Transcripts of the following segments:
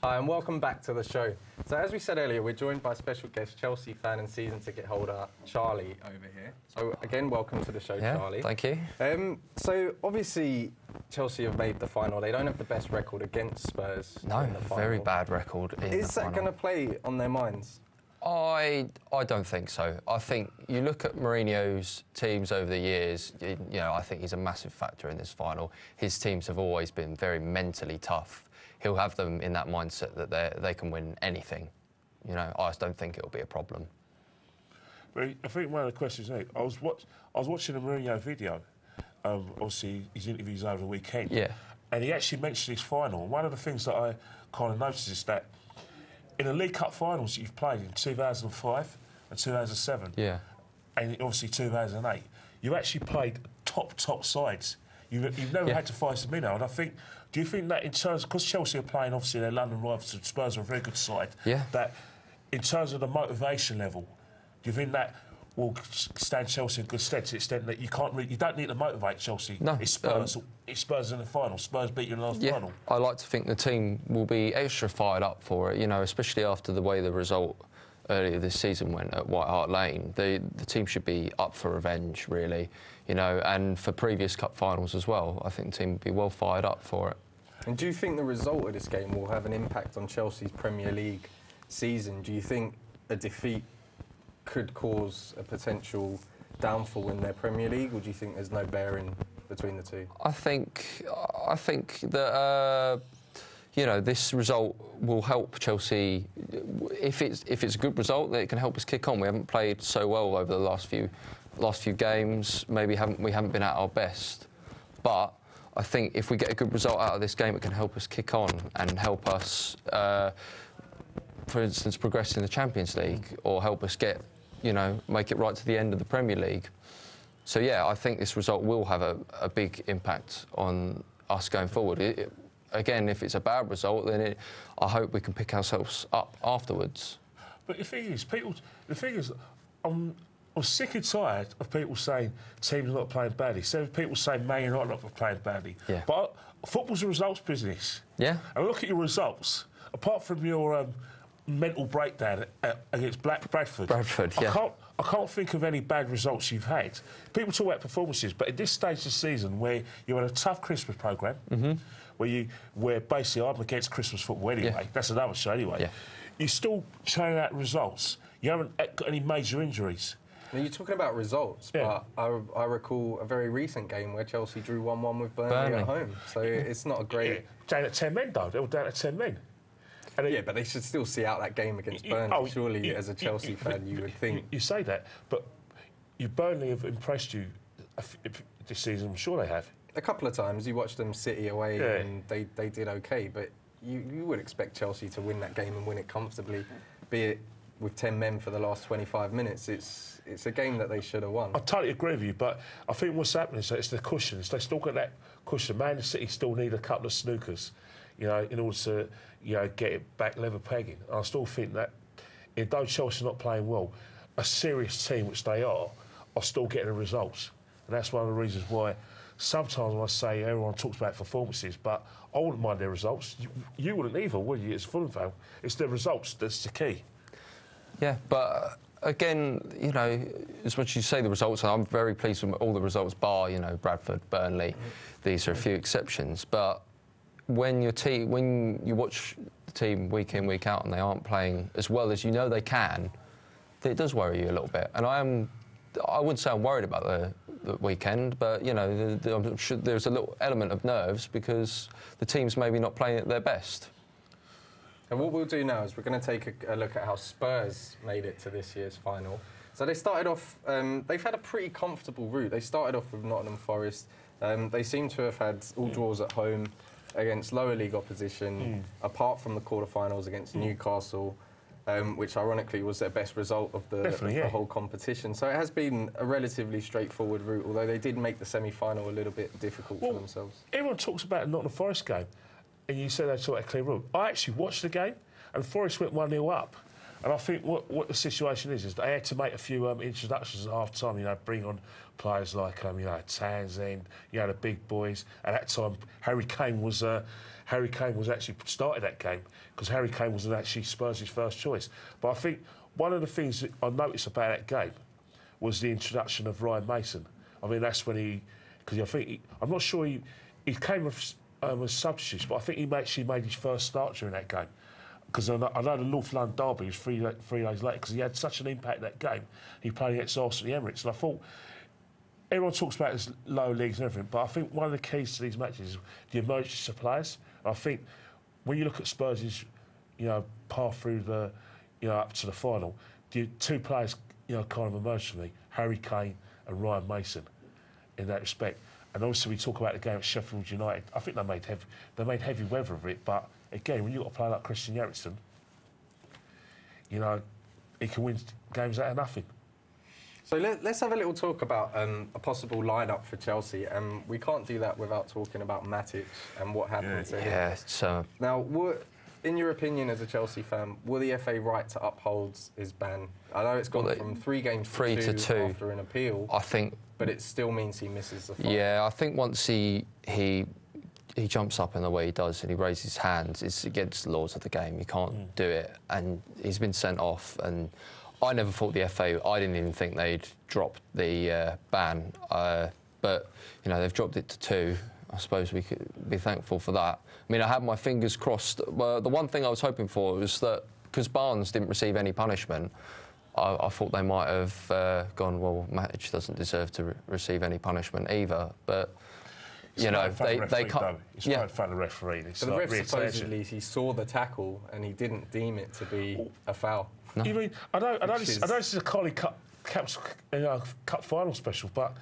Hi, and welcome back to the show. So as we said earlier, we're joined by special guest Chelsea fan and season ticket holder Charlie over here. So again, welcome to the show, Charlie. Thank you. So obviously Chelsea have made the final. They don't have the best record against Spurs. No, in the final. very bad record in the final. Is that going to play on their minds? I don't think so. I think you look at Mourinho's teams over the years, I think he's a massive factor in this final. His teams have always been very mentally tough. He'll have them in that mindset that they can win anything. I just don't think it'll be a problem. But I think one of the questions, I was watching a Mourinho video, obviously his interviews over the weekend, and he actually mentioned his final. And one of the things that I kind of noticed is that in the League Cup finals that you've played in 2005 and 2007, and obviously 2008, you actually played top sides. You've never had to fight them in there. And I think, do you think that in terms, because Chelsea are playing obviously their London rivals, and Spurs are a very good side, that in terms of the motivation level, do you think that will stand Chelsea in good stead to the extent that you don't need to motivate Chelsea? No. It's Spurs in the final. Spurs beat you in the last final. I like to think the team will be extra fired up for it, especially after the way the result earlier this season went at White Hart Lane. The team should be up for revenge, really, and for previous cup finals as well. I think the team will be well fired up for it. And do you think the result of this game will have an impact on Chelsea's Premier League season? Do you think a defeat could cause a potential downfall in their Premier League, or do you think there's no bearing between the two? I think that this result will help Chelsea. If it's a good result, that it can help us kick on. We haven't played so well over the last few games. Maybe we haven't been at our best, but I think if we get a good result out of this game, it can help us kick on and help us, for instance, progress in the Champions League, or help us make it right to the end of the Premier League. So I think this result will have a big impact on us going forward. Again, if it's a bad result, then I hope we can pick ourselves up afterwards. But the thing is, I'm sick and tired of people saying teams are not playing badly. So people say Man United are not playing badly. Yeah. But football's a results business. Yeah. And look at your results. Apart from your mental breakdown against Bradford. I can't think of any bad results you've had. People talk about performances, but at this stage of the season, where you're on a tough Christmas programme, where basically I'm against Christmas football anyway. That's another show anyway. Yeah. You're still churning out results. You haven't got any major injuries. Now, you're talking about results, but I recall a very recent game where Chelsea drew 1-1 with Burnley at home. So it's not a great... Down at 10 men, though. They were down at 10 men. And but they should still see out that game against Burnley. Surely, as a Chelsea fan, you would think... You say that, but Burnley have impressed you this season. I'm sure they have. A couple of times. You watched them City away and they did OK, but you would expect Chelsea to win that game and win it comfortably, be it with 10 men for the last 25 minutes. It's a game that they should have won. I totally agree with you, but I think what's happening is that it's the cushions. They still got that cushion. Man City still need a couple of snookers, in order to, get it back level pegging. And I still think that, though Chelsea's not playing well, a serious team, which they are still getting the results. And that's one of the reasons why sometimes when I say everyone talks about performances, but I wouldn't mind their results. You wouldn't either, would you? It's Fulham fan. It's the results that's the key. Yeah, but again, as much as you say the results, and I'm very pleased with all the results, bar, Bradford, Burnley. These are a few exceptions. But when you watch the team week in, week out, and they aren't playing as well as they can, it does worry you a little bit. And I wouldn't say I'm worried about the weekend, but I'm sure there's a little element of nerves because the team's maybe not playing at their best. And what we'll do now is we're going to take a look at how Spurs made it to this year's final. So they started off, they've had a pretty comfortable route. They started off with Nottingham Forest. They seem to have had all draws at home against lower league opposition, apart from the quarterfinals against Newcastle, which ironically was their best result of the whole competition. So it has been a relatively straightforward route, although they did make the semi-final a little bit difficult for themselves. Everyone talks about the Nottingham Forest game, and you said they took a clear route. I actually watched the game, and Forest went 1-0 up. And I think what the situation is they had to make a few introductions at half-time, bring on players like, Townsend, the big boys. At that time, Harry Kane was actually started that game because Harry Kane wasn't actually Spurs' first choice. But I think one of the things that I noticed about that game was the introduction of Ryan Mason. I mean, that's when I'm not sure he came as substitute, but I think he actually made his first start during that game. Because I know the North London derby was three days later because he had such an impact in that game. He played against Arsenal at the Emirates, and I thought everyone talks about his low leagues and everything, but I think one of the keys to these matches is the emergence of players. And I think when you look at Spurs' path through the up to the final, the two players kind of emerged for me: Harry Kane and Ryan Mason. In that respect, and obviously we talk about the game at Sheffield United. I think they made heavy weather of it, but again, when you've got a player like Christian Eriksen, he can win games out of nothing. So let's have a little talk about a possible lineup for Chelsea, and we can't do that without talking about Matic and what happened to him. Yeah, so... Now, in your opinion as a Chelsea fan, will the FA right to uphold his ban? I know it's gone from 3 games to 2 after an appeal. I think... But it still means he misses the final. Yeah, I think once he jumps up in the way he does and he raises his hands, it's against the laws of the game. You can't do it. And he's been sent off. And I never thought the FA... I didn't even think they'd drop the ban. But, they've dropped it to 2. I suppose we could be thankful for that. I mean, I had my fingers crossed. Well, the one thing I was hoping for was that because Barnes didn't receive any punishment, I thought they might have gone, well, Matic doesn't deserve to receive any punishment either. But, they can't... It's right in front of the referee. So the ref supposedly he saw the tackle and he didn't deem it to be a foul. No. You mean, I know this is a Carling Cup final special, but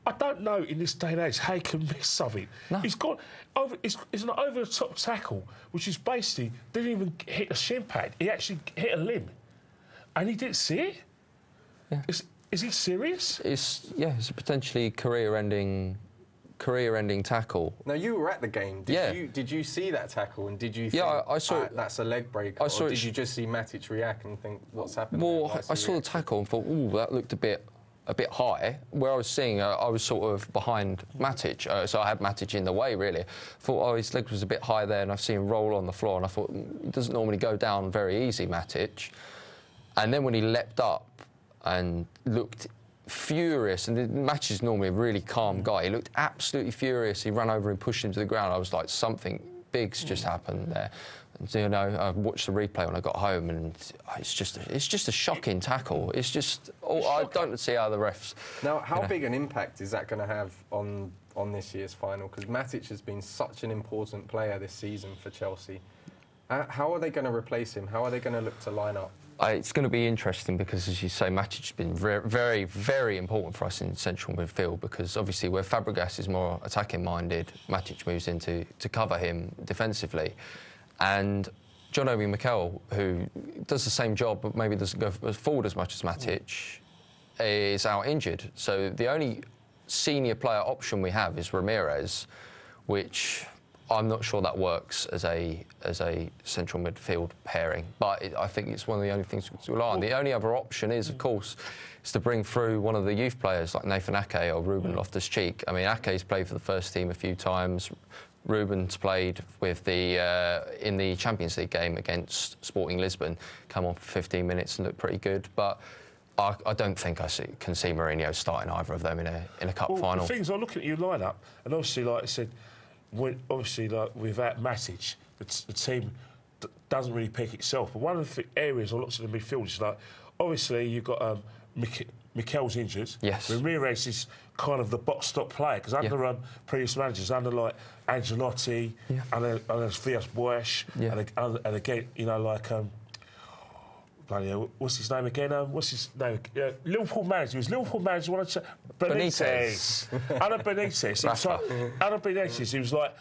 I don't know in this day and age how he can miss something. No. He's got over. It's an over-the-top tackle, which is basically didn't even hit a shin pad. He actually hit a limb. And he didn't see it? Yeah. Is he serious? It's a potentially career-ending tackle. Now, you were at the game. Did you see that tackle and did you think I saw that's a leg break? Or did you just see Matic react and think, what's happening? Well, I saw the tackle and thought, ooh, that looked a bit high. Where I was seeing, I was sort of behind Matic, so I had Matic in the way, really. Thought, his leg was a bit high there, and I've seen him roll on the floor, and I thought, it doesn't normally go down very easy, Matic. And then when he leapt up and looked furious, and Matic's normally a really calm guy, he looked absolutely furious. He ran over and pushed him to the ground. I was like, something big's just happened there. And, I watched the replay when I got home, and it's just a shocking tackle. It's just, I don't see how the refs... Now, how big an impact is that going to have on this year's final? Because Matic has been such an important player this season for Chelsea. How are they going to replace him? How are they going to look to line up? It's going to be interesting because, as you say, Matic has been very, very important for us in central midfield because, obviously, where Fabregas is more attacking-minded, Matic moves in to cover him defensively. And John Obi Mikel, who does the same job but maybe doesn't go forward as much as Matic, is out injured. So the only senior player option we have is Ramirez, which... I'm not sure that works as a central midfield pairing, but I think it's one of the only things to rely on. The only other option is, of course, is to bring through one of the youth players like Nathan Ake or Ruben Loftus-Cheek. I mean, Ake's played for the first team a few times. Ruben's played with in the Champions League game against Sporting Lisbon, come on for 15 minutes and looked pretty good, but I don't think I can see Mourinho starting either of them in a cup final. The things I look at your lineup, and obviously, like I said, without Matic, the team doesn't really pick itself. But one of the areas I looked at the midfield is like, obviously, you've got Mikel's injured. Yes. Ramirez is kind of the box-stop player because under previous managers, under like Ancelotti and then Villas-Boas, and again, bloody hell, what's his name again? Liverpool manager. He was Liverpool manager. Benitez. Under Benitez, he was like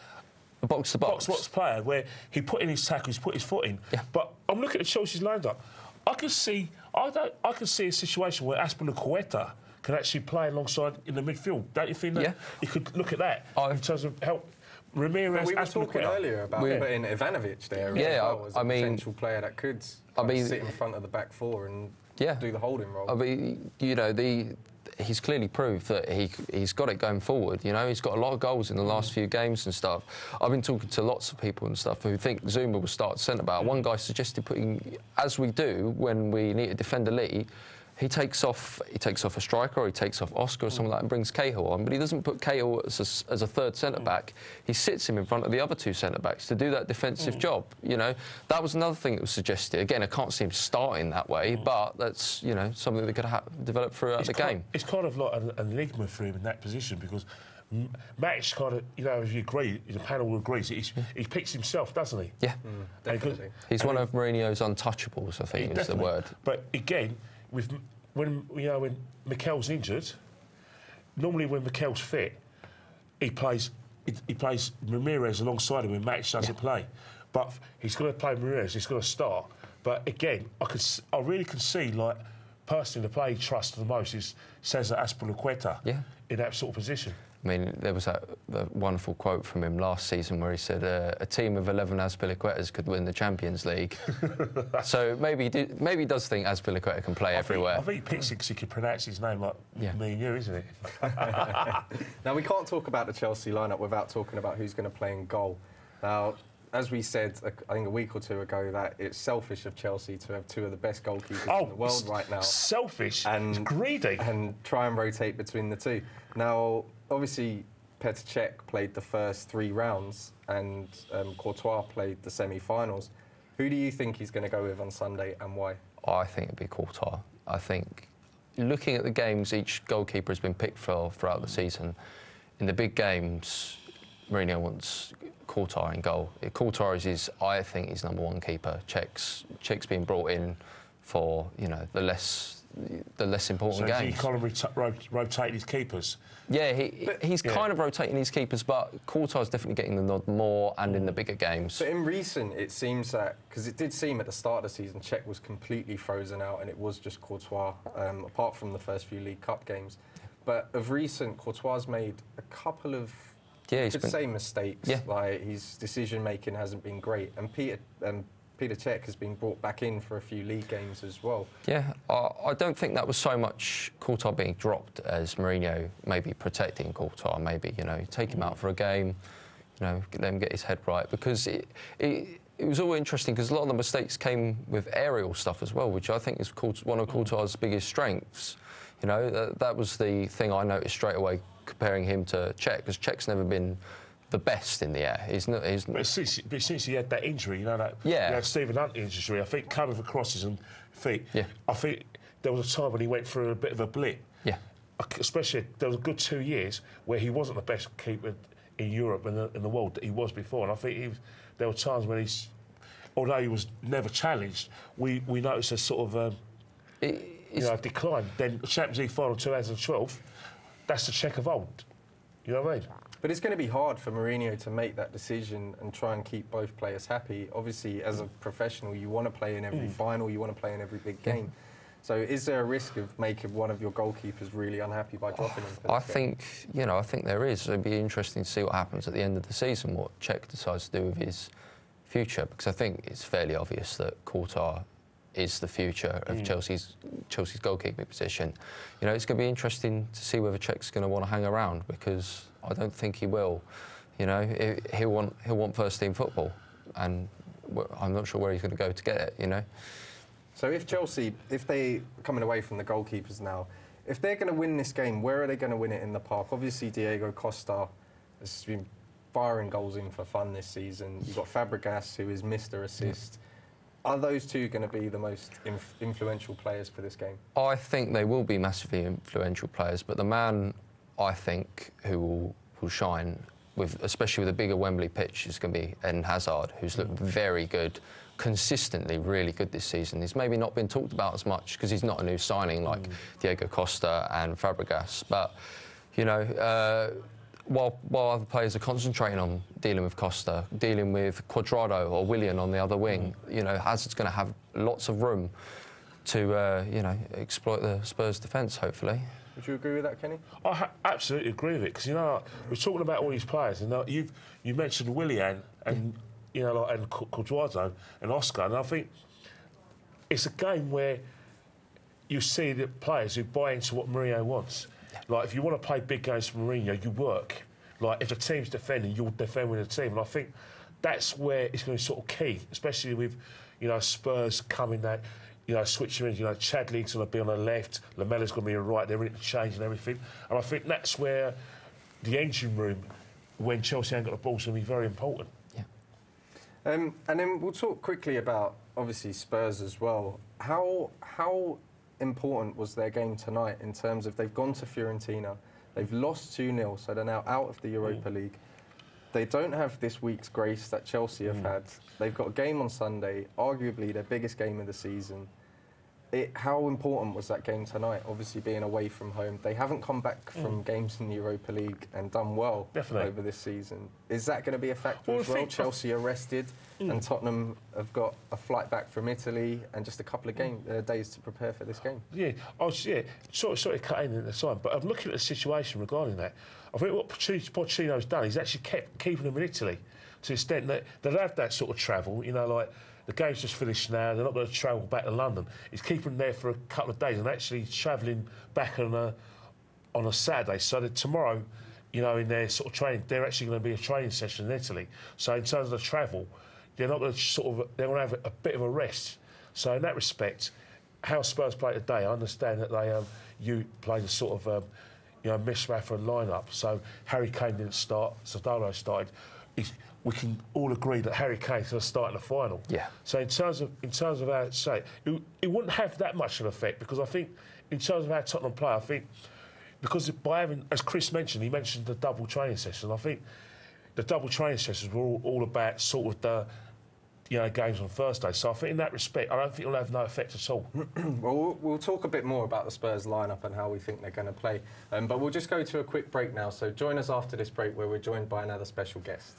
a box-to-box player where he put in his tackles, put his foot in. Yeah. But I'm looking at Chelsea's lineup. I can see a situation where Azpilicueta can actually play alongside in the midfield. Don't you think that you could look at that in terms of help? Ramirez, we were talking earlier about putting Ivanovic there as well as a potential player that could I mean, sit in front of the back four and do the holding role. I mean, you know, he's clearly proved that he's got it going forward. You know, he's got a lot of goals in the last few games and stuff. I've been talking to lots of people and stuff who think Zuma will start centre back. One guy suggested putting, as we do when we need to defend elite, he takes off a striker, or he takes off Oscar or something like that and brings Cahill on, but he doesn't put Cahill as a third centre-back. He sits him in front of the other two centre-backs to do that defensive job, you know. That was another thing that was suggested. Again, I can't see him starting that way, but that's, you know, something that could develop throughout the game. It's kind of like an enigma for him in that position, because Max kind of, you know, if you agree, the panel will agree, he picks himself, doesn't he? Yeah. Definitely. He's one of Mourinho's untouchables, I think is the word. But again, when Mikel's injured, normally when Mikel's fit, he plays Ramirez alongside him when Max doesn't play. But he's going to play Ramirez, he's going to start. But again, I really can see, like, personally, the player he trusts the most is Cesar Azpilicueta in that sort of position. I mean, there was that wonderful quote from him last season where he said, a team of 11 Azpilicuetas could win the Champions League. So maybe he does think Azpilicueta can play everywhere. I think he picks it because he can pronounce his name like me and you, isn't it? Now, we can't talk about the Chelsea lineup without talking about who's going to play in goal. Now, as we said, I think a week or two ago, that it's selfish of Chelsea to have two of the best goalkeepers in the world right now. Selfish? It's greedy. And try and rotate between the two. Now, obviously, Petr Cech played the first 3 rounds and Courtois played the semi-finals. Who do you think he's going to go with on Sunday and why? I think it'd be Courtois. I think, looking at the games each goalkeeper has been picked for throughout the season, in the big games, Mourinho wants Courtois in goal. Courtois is I think, his #1 keeper. Cech's been brought in for, you know, the less important games. So he kind of rotate his keepers? Yeah, he's kind of rotating his keepers, but Courtois is definitely getting the nod more and in the bigger games. But in recent, it seems that, because it did seem at the start of the season, Cech was completely frozen out and it was just Courtois, apart from the first few League Cup games. But of recent, Courtois made a couple of, you could say, mistakes. Yeah. Like, his decision-making hasn't been great. And Petr Cech has been brought back in for a few league games as well. Yeah, I don't think that was so much Courtois being dropped as Mourinho maybe protecting Courtois. Maybe, you know, take him out for a game, you know, let him get his head right. Because it was all interesting because a lot of the mistakes came with aerial stuff as well, which I think is one of Courtois' biggest strengths. You know, that was the thing I noticed straight away comparing him to Cech, because Cech's never been the best in the air. But since he had that injury, you know, that Stephen Hunt injury, I think coming for crosses and feet, I think there was a time when he went through a bit of a blip. Yeah. Especially, there was a good 2 years where he wasn't the best keeper in Europe and in the world that he was before. And I think there were times when although he was never challenged, we noticed a sort of decline. Then Champions League final 2012, that's the Cech of old. You know what I mean? But it's going to be hard for Mourinho to make that decision and try and keep both players happy. Obviously, as a professional, you want to play in every final, you want to play in every big game. So is there a risk of making one of your goalkeepers really unhappy by dropping him? I think there is. It'd be interesting to see what happens at the end of the season, what Cech decides to do with his future, because I think it's fairly obvious that Courtois is the future of Chelsea's goalkeeping position. You know, it's going to be interesting to see whether Cech's going to want to hang around, because I don't think he will. You know, he'll want first team football, and I'm not sure where he's going to go to get it. You know. So if Chelsea, if they coming away from the goalkeepers now, if they're going to win this game, where are they going to win it in the park? Obviously, Diego Costa has been firing goals in for fun this season. You've got Fabregas, who is Mr. Assist. Are those two going to be the most influential players for this game? I think they will be massively influential players, but the man I think who will shine, especially with a bigger Wembley pitch, is going to be Eden Hazard, who's looked very good, consistently really good this season. He's maybe not been talked about as much because he's not a new signing like Diego Costa and Fabregas, but, you know, while other players are concentrating on dealing with Costa, dealing with Cuadrado or Willian on the other wing, you know, Hazard's going to have lots of room to, you know, exploit the Spurs' defence, hopefully. Would you agree with that, Kenny? I absolutely agree with it, because, you know, we're talking about all these players, and you mentioned Willian and, you know, and Cuadrado and Oscar, and I think it's a game where you see the players who buy into what Mourinho wants. Like, if you want to play big games for Mourinho, you work. Like, if the team's defending, you'll defend with the team. And I think that's where it's going to be sort of key, especially with, you know, Spurs coming that, you know, switching in. You know, Chadley's going to be on the left, Lamella's going to be on the right, they're ready to change and everything. And I think that's where the engine room, when Chelsea ain't got the ball, is going to be very important. Yeah. And then we'll talk quickly about, obviously, Spurs as well. How important was their game tonight in terms of they've gone to Fiorentina, they've lost 2-0, so they're now out of the Europa League. They don't have this week's grace that Chelsea have had. They've got a game on Sunday, arguably their biggest game of the season. How important was that game tonight, obviously being away from home? They haven't come back from games in the Europa League and done well over this season. Is that going to be a factor as well? Chelsea are rested and Tottenham have got a flight back from Italy and just a couple of days to prepare for this game. Yeah, sort of cut in at the time, but I'm looking at the situation regarding that. I think what Pochettino's done, he's actually kept keeping them in Italy to the extent that they'll have that sort of travel, you know, like the game's just finished now, they're not going to travel back to London. He's keeping them there for a couple of days and actually travelling back on a Saturday. So that tomorrow, you know, in their sort of training, they're actually going to be a training session in Italy. So in terms of the travel, they're not going to they're going to have a bit of a rest. So in that respect, how Spurs play today, I understand that you played a sort of, you know, mismatch for a line-up. So Harry Kane didn't start, Sodalo started. We can all agree that Harry Kane's going to start in the final. Yeah. So in terms of how to say it wouldn't have that much of an effect, because I think in terms of how Tottenham play, I think because by having, as Chris mentioned, he mentioned the double training sessions. I think the double training sessions were all about sort of the, you know, games on Thursday. So I think in that respect, I don't think it'll have no effect at all. Well, we'll talk a bit more about the Spurs lineup and how we think they're going to play. But we'll just go to a quick break now. So join us after this break, where we're joined by another special guest.